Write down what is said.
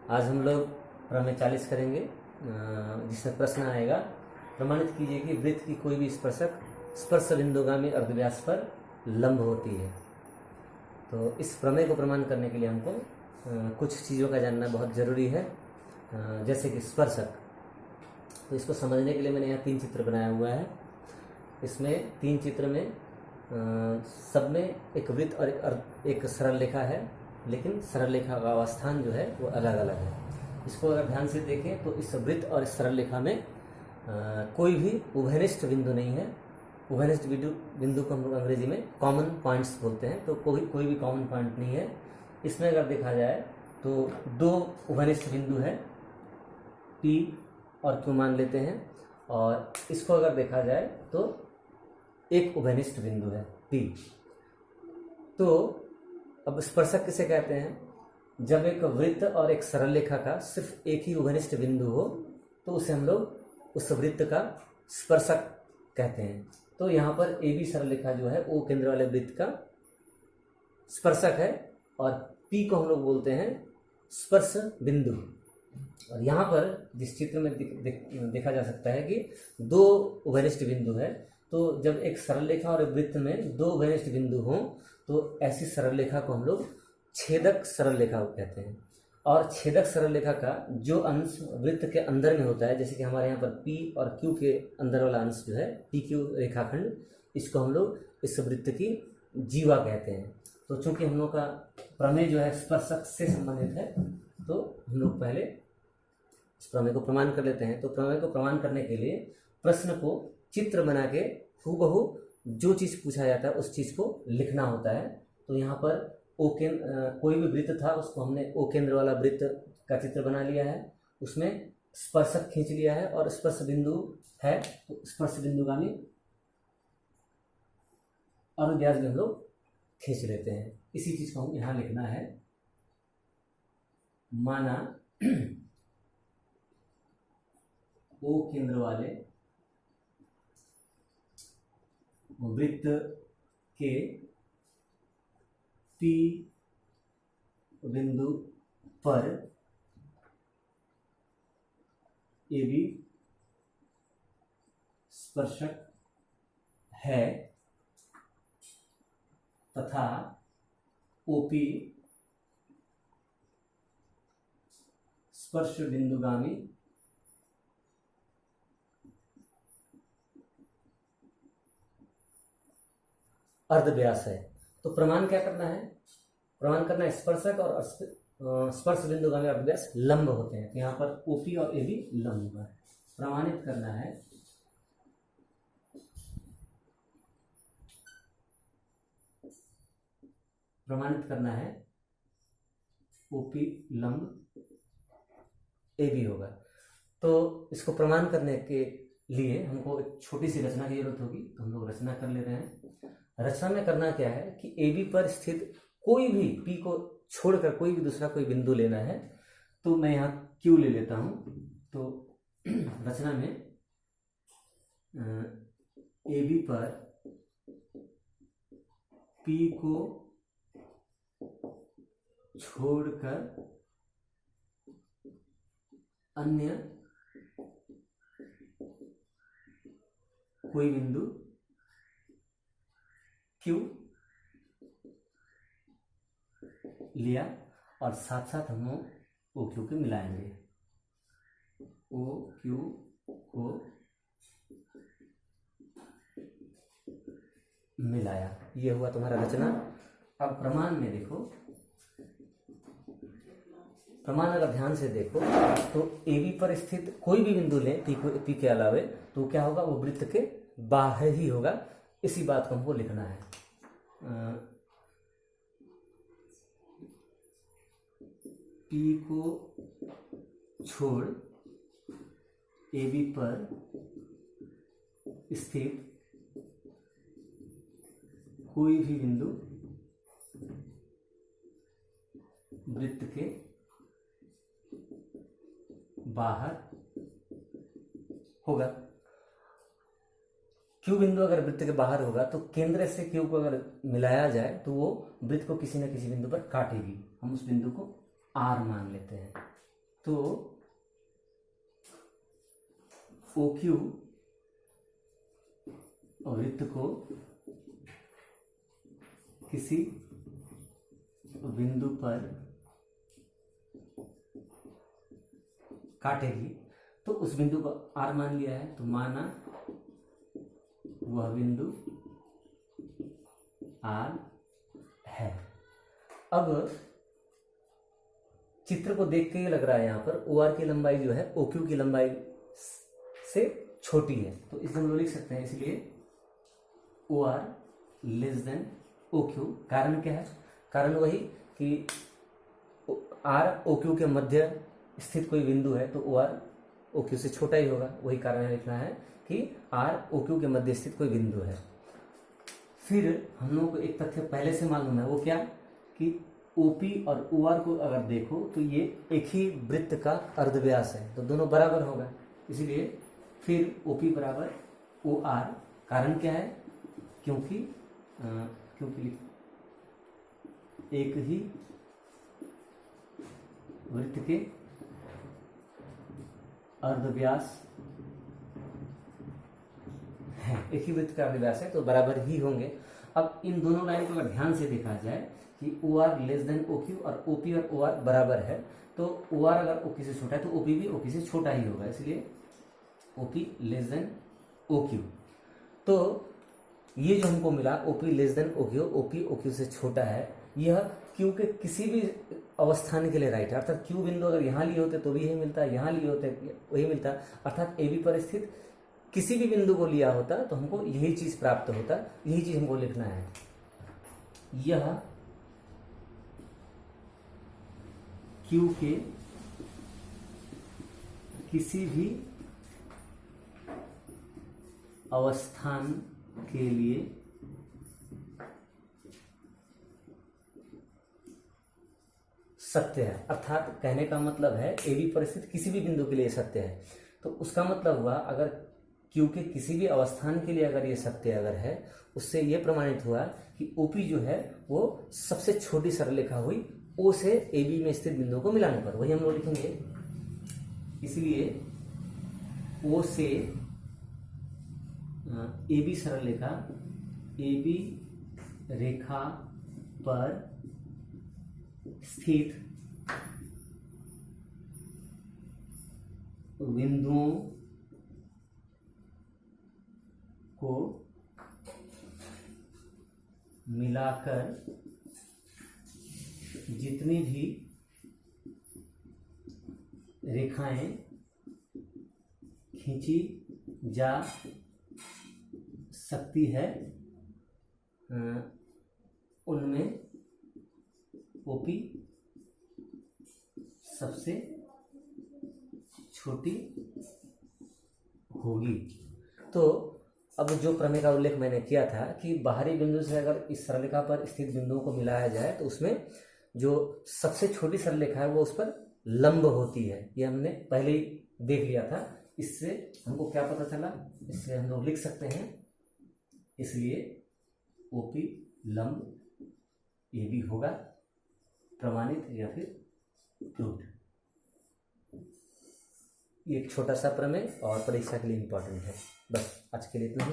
आज हम लोग प्रमेय 40 करेंगे, जिसमें प्रश्न आएगा, प्रमाणित कीजिए कि वृत्त की कोई भी स्पर्शक स्पर्श बिंदुगामी अर्धव्यास पर लंब होती है। तो इस प्रमेय को प्रमाण करने के लिए हमको कुछ चीज़ों का जानना बहुत ज़रूरी है, जैसे कि स्पर्शक। तो इसको समझने के लिए मैंने यहाँ 3 चित्र बनाया हुआ है। इसमें 3 चित्र में सब में एक वृत्त और एक सरल रेखा है, लेकिन सरल रेखा का अवस्थान जो है वो अलग अलग है। इसको अगर ध्यान से देखें तो इस वृत्त और इस सरल रेखा में कोई भी उभयनिष्ठ बिंदु नहीं है। उभयनिष्ठ बिंदु को हम लोग अंग्रेजी में कॉमन पॉइंट्स बोलते हैं, तो कोई भी कॉमन पॉइंट नहीं है। इसमें अगर देखा जाए तो 2 उभयनिष्ठ बिंदु है, P और Q मान लेते हैं, और इसको अगर देखा जाए तो एक उभयनिष्ठ बिंदु है P। तो अब स्पर्शक किसे कहते हैं? जब एक वृत्त और एक सरल रेखा का सिर्फ एक ही उभयनिष्ठ बिंदु हो तो उसे हम लोग उस वृत्त का स्पर्शक कहते हैं। तो यहाँ पर AB सरल रेखा जो है O केंद्र वाले वृत्त का स्पर्शक है, और P को हम लोग बोलते हैं स्पर्श बिंदु। और यहाँ पर जिस चित्र में देखा जा सकता है कि 2 उभयनिष्ठ बिंदु है, तो जब एक सरल रेखा और एक वृत्त में 2 उभयनिष्ठ बिंदु हों तो ऐसी सरल रेखा को हम लोग छेदक सरल रेखा कहते हैं। और छेदक सरल रेखा का जो अंश वृत्त के अंदर में होता है, जैसे कि हमारे यहाँ पर P और Q के अंदर वाला अंश जो है PQ रेखाखंड, इसको हम लोग इस वृत्त की जीवा कहते हैं। तो चूंकि हम लोग का प्रमेय जो है स्पर्शक से संबंधित है, तो हम लोग पहले इस प्रमेय को प्रमाण कर लेते हैं। तो प्रमेय को प्रमाण करने के लिए प्रश्न को चित्र बना के हूबहू जो चीज़ पूछा जाता है उस चीज़ को लिखना होता है। तो यहाँ पर कोई भी वृत्त था, उसको हमने O केंद्र वाला वृत्त का चित्र बना लिया है, उसमें स्पर्शक खींच लिया है, और स्पर्श बिंदु है तो स्पर्श बिंदुगामी अनुव्यास भी हम लोग खींच लेते हैं। इसी चीज को हम यहाँ लिखना है। माना O केंद्र वाले वृत्त के P बिंदु पर AB स्पर्शक है तथा OP स्पर्श बिंदुगामी अर्धव्यास है। तो प्रमाण क्या करना है? प्रमाण करना है स्पर्शक और स्पर्श बिंदुगामी अर्धव्यास लंब होते हैं। तो यहाँ पर OP और AB लंब है। प्रमाणित करना है OP लंब AB होगा। तो इसको प्रमाण करने के लिए हमको एक छोटी सी रचना की जरूरत होगी, तो हम लोग रचना कर ले रहे हैं। रचना में करना क्या है कि AB पर स्थित कोई भी P को छोड़कर कोई भी दूसरा कोई बिंदु लेना है। तो मैं यहाँ Q ले लेता हूँ। तो रचना में AB पर P को छोड़कर अन्य कोई बिंदु Q लिया, और साथ साथ हम OQ के मिलाएंगे। OQ को मिलाया, ये हुआ तुम्हारा रचना। अब प्रमाण में देखो, प्रमाण अगर ध्यान से देखो तो AB पर स्थित कोई भी बिंदु लें P के अलावे, तो क्या होगा? वो वृत्त के बाहर ही होगा। इसी बात को हमको लिखना है। P को छोड़ AB पर स्थित कोई भी बिंदु वृत्त के बाहर होगा। Q बिंदु अगर वृत्त के बाहर होगा तो केंद्र से Q को अगर मिलाया जाए तो वो वृत्त को किसी न किसी बिंदु पर काटेगी। हम उस बिंदु को R मान लेते हैं। तो OQ वृत्त को किसी बिंदु पर काटेगी, तो उस बिंदु को R मान लिया है, तो माना वह बिंदु R है। अब चित्र को देख के ये लग रहा है यहाँ पर OR की लंबाई जो है OQ की लंबाई से छोटी है, तो इसे हम लोग लिख सकते हैं, इसलिए OR लेस देन OQ। कारण क्या है? कारण वही कि R OQ के मध्य स्थित कोई बिंदु है तो OR OQ से छोटा ही होगा, वही कारण लिखना है कि R OQ के मध्य स्थित कोई बिंदु है। फिर हम लोगों को एक तथ्य पहले से मालूम है, वो क्या कि OP और OR को अगर देखो तो ये एक ही वृत्त का अर्धव्यास है, तो दोनों बराबर होगा, इसलिए फिर OP बराबर OR। कारण क्या है? क्योंकि एक ही वृत्त के अर्धव्यास है, एक ही वृत्त का अर्धव्यास है, तो बराबर ही होंगे। अब इन दोनों लाइन को अगर ध्यान से देखा जाए कि OR लेस देन OQ और OP और OR बराबर है, तो OR अगर OQ से छोटा है तो OP भी OQ से छोटा ही होगा, इसलिए OP लेस देन OQ। तो ये जो हमको मिला OP less than OQ, OP OQ से छोटा है, यह Q के किसी भी अवस्थान के लिए राइट है। अर्थात Q बिंदु अगर यहाँ लिए होते तो भी यही मिलता, यहाँ लिए होते वही मिलता, अर्थात AB पर स्थित किसी भी बिंदु को लिया होता तो हमको यही चीज प्राप्त होता, यही चीज हमको लिखना है। यह Q के किसी भी अवस्थान के लिए सत्य है। अर्थात कहने का मतलब है AB पर स्थित किसी भी बिंदु के लिए सत्य है, तो उसका मतलब हुआ अगर Q के किसी भी अवस्थान के लिए अगर ये सत्य अगर है, उससे ये प्रमाणित हुआ कि OP जो है वो सबसे छोटी सरलरेखा हुई O से AB में स्थित बिंदु को मिलाने पर, वही हम लोग लिखेंगे। इसलिए O से AB सरलरेखा, AB रेखा पर स्थित बिंदुओं को मिलाकर जितनी भी रेखाएं खींची जा सकती है उनमें OP सबसे छोटी होगी। तो अब जो प्रमेय का उल्लेख मैंने किया था कि बाहरी बिंदु से अगर इस सरलरेखा पर स्थित बिंदुओं को मिलाया जाए तो उसमें जो सबसे छोटी सरलरेखा है वो उस पर लंब होती है, ये हमने पहले ही देख लिया था। इससे हमको क्या पता चला, इससे हम लोग लिख सकते हैं, इसलिए OP लंब AB होगा, प्रमाणित या फिर प्रूव्ड। ये एक छोटा सा प्रमेय और परीक्षा के लिए इम्पोर्टेंट है। बस आज के लिए इतना ही।